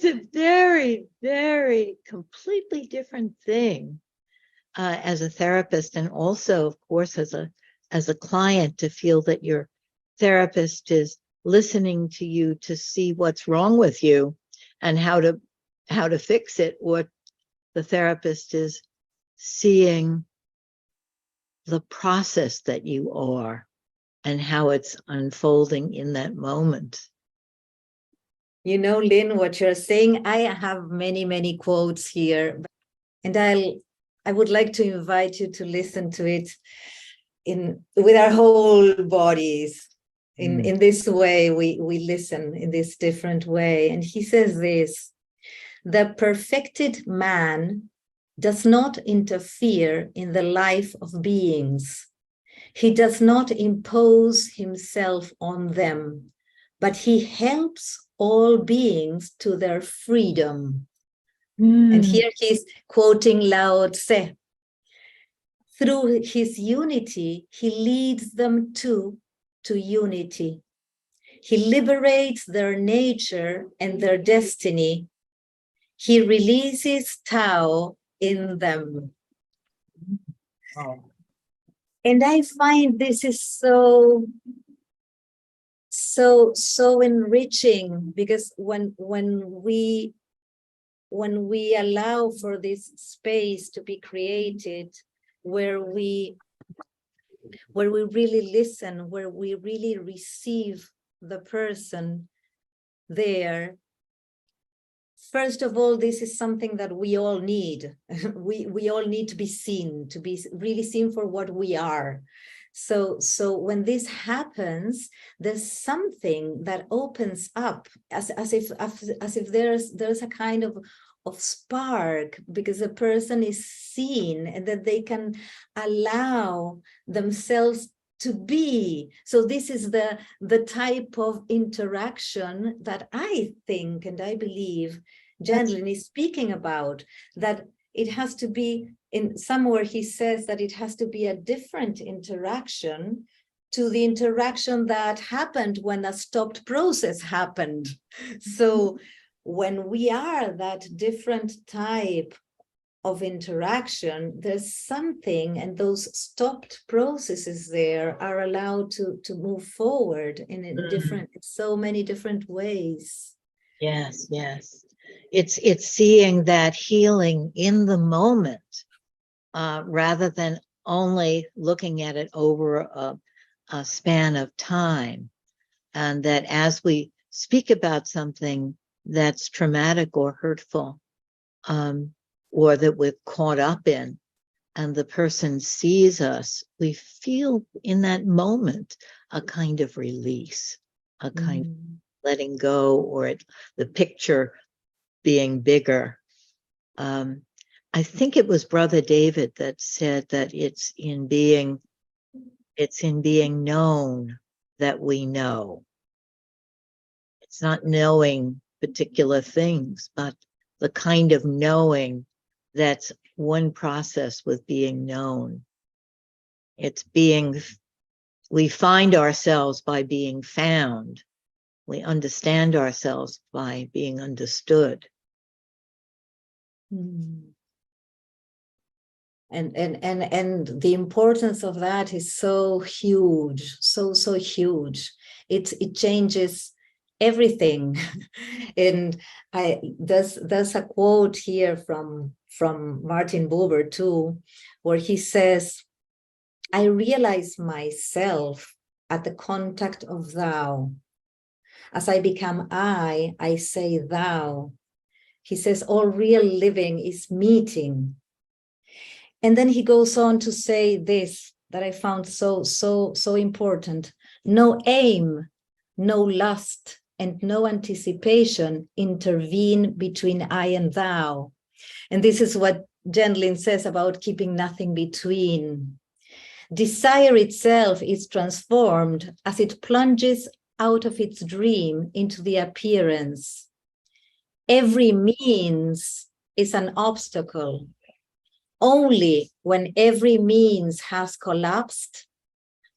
it's a very, very completely different thing as a therapist, and also, of course, as a client, to feel that your therapist is listening to you to see what's wrong with you and how to fix it, or the therapist is seeing the process that you are and how it's unfolding in that moment. You know, Lynn, what you're saying, I have many, many quotes here, and I would like to invite you to listen to it with our whole bodies. In this way, we listen in this different way. And he says this: the perfected man does not interfere in the life of beings. He does not impose himself on them, but he helps all beings to their freedom. And here he's quoting Lao Tse. Through his unity, he leads them to unity. He liberates their nature and their destiny. He releases Tao in them. Oh. And I find this is so enriching, because when we allow for this space to be created, where we really listen, where we really receive the person there. First of all, this is something that we all need. we all need to be seen, to be really seen for what we are. So when this happens, there's something that opens up, as if there's a kind of spark, because a person is seen and that they can allow themselves to be. So this is the type of interaction that I think and I believe Jan is speaking about, that it has to be, in somewhere he says that it has to be a different interaction to the interaction that happened when a stopped process happened. So when we are that different type of interaction, there's something, and those stopped processes there are allowed to move forward in so many different ways. Yes, yes. It's seeing that healing in the moment, rather than only looking at it over a span of time. And that as we speak about something that's traumatic or hurtful, or that we're caught up in, and the person sees us, we feel in that moment a kind of release, a kind of letting go, or the picture being bigger. I think it was Brother David that said that it's in being known that we know. It's not knowing particular things, but the kind of knowing that's one process with being known. We find ourselves by being found. We understand ourselves by being understood. And the importance of that is so huge, so huge. It changes everything. And there's a quote here from Martin Buber too, where he says, "I realize myself at the contact of thou. As I become I say thou." He says, all real living is meeting. And then he goes on to say this, that I found so important. No aim, no lust, and no anticipation intervene between I and thou. And this is what Lynn says about keeping nothing between. Desire itself is transformed as it plunges out of its dream into the appearance. Every means is an obstacle. Only when every means has collapsed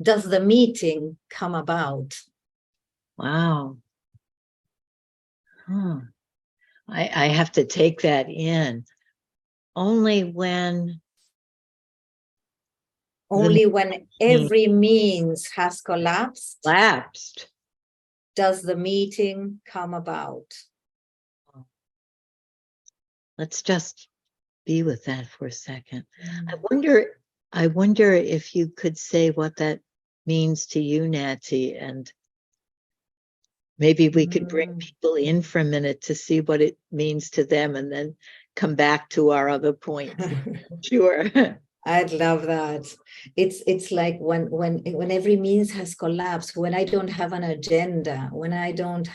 does the meeting come about. Wow. I have to take that in. Only when every means has collapsed does the meeting come about. Let's just be with that for a second. I wonder if you could say what that means to you, Naty, and maybe we could bring people in for a minute to see what it means to them and then come back to our other points. Sure. I'd love that. It's like when every means has collapsed, when I don't have an agenda, when I don't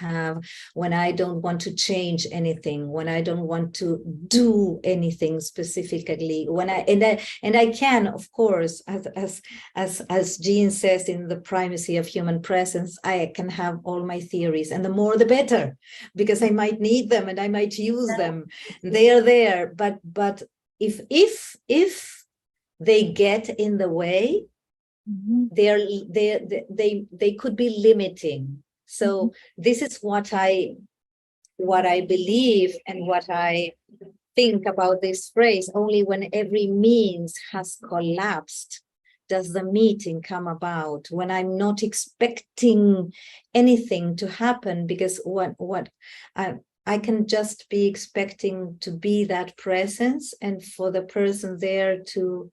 want to change anything, when I don't want to do anything specifically, and I can, of course, as Jean says in The Primacy of Human Presence, I can have all my theories, and the more the better, because I might need them and I might use them. They are there, but if they get in the way, they could be limiting. So this is what I believe and what I think about this phrase. Only when every means has collapsed does the meeting come about, when I'm not expecting anything to happen, because what I can just be expecting to be that presence and for the person there to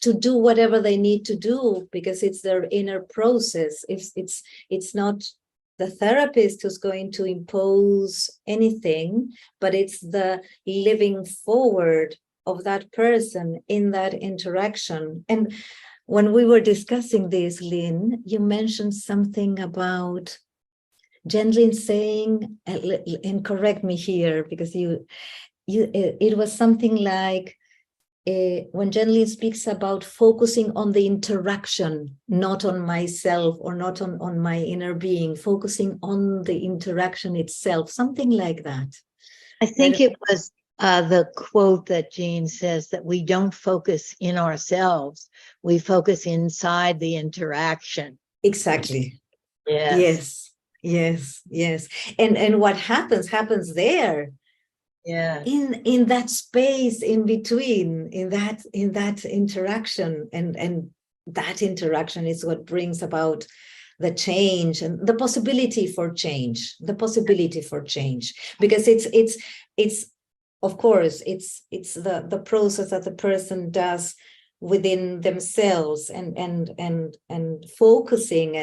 do whatever they need to do, because it's their inner process. It's not the therapist who's going to impose anything, but it's the living forward of that person in that interaction. And when we were discussing this, Lynn, you mentioned something about gently saying, and correct me here, because it was something like, when Jen speaks about focusing on the interaction, not on myself or not on my inner being, focusing on the interaction itself, something like that. I think it was the quote that Jean says, that we don't focus in ourselves, we focus inside the interaction. Exactly. Yes. Yes. And what happens there. Yeah. In that space in between, in that interaction, and that interaction is what brings about the change and the possibility for change, because it's of course it's the process that the person does within themselves, and focusing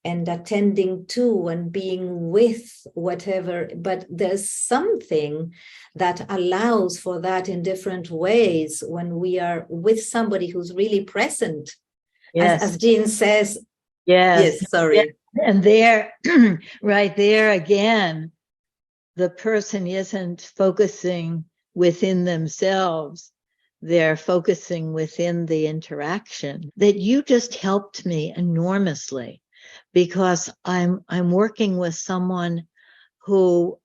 and attending to and being with whatever, but there's something that allows for that in different ways when we are with somebody who's really present. Yes. As Jean says. Yes. Sorry. Yeah. And there, right there again, the person isn't focusing within themselves. They're focusing within the interaction. That you just helped me enormously, because I'm working with someone who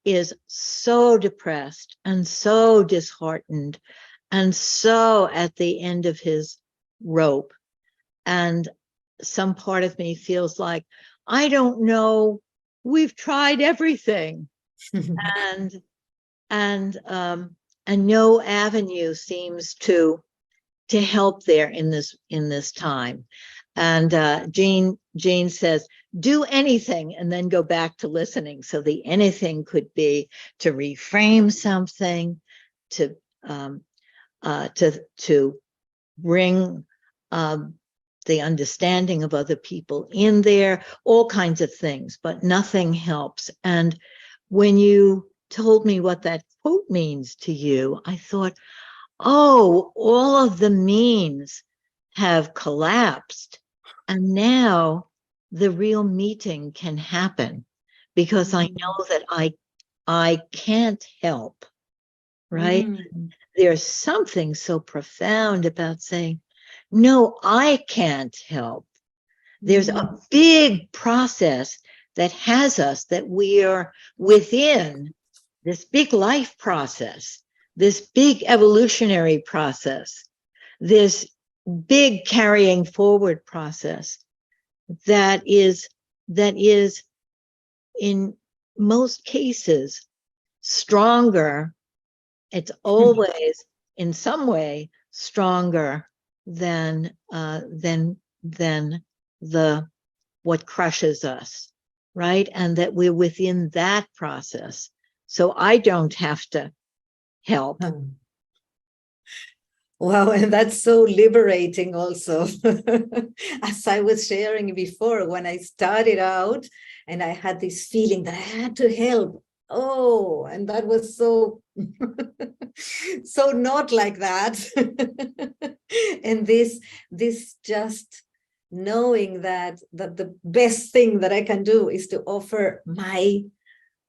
is so depressed and so disheartened and so at the end of his rope. And some part of me feels like, I don't know, we've tried everything. and no avenue seems to help there in this time. And Jean says, do anything and then go back to listening. So the anything could be to reframe something, to bring the understanding of other people in there, all kinds of things, but nothing helps. And when you told me what that quote means to you, I thought, oh, all of the means have collapsed, and now the real meeting can happen, because I know that I can't help, right? There's something so profound about saying, no, I can't help. There's a big process that has us, that we are within this big life process, this big evolutionary process, this big carrying forward process that is in most cases stronger. It's always in some way stronger than the what crushes us, right? And that we're within that process. So I don't have to help. Wow, and that's so liberating also. As I was sharing before, when I started out and I had this feeling that I had to help. Oh, and that was so, so not like that. And this just knowing that the best thing that I can do is to offer my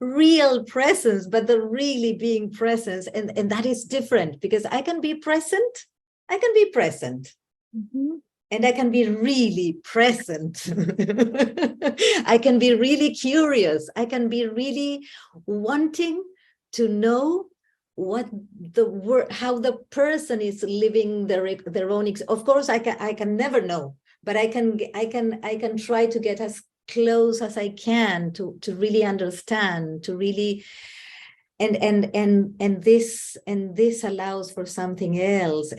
real presence, but the really being presence, and that is different, because I can be present, Mm-hmm. and I can be really present. I can be really curious, I can be really wanting to know what the word, how the person is living their own. Of course, I can never know, but I can try to get as close as I can to really understand, to really, and this allows for something else.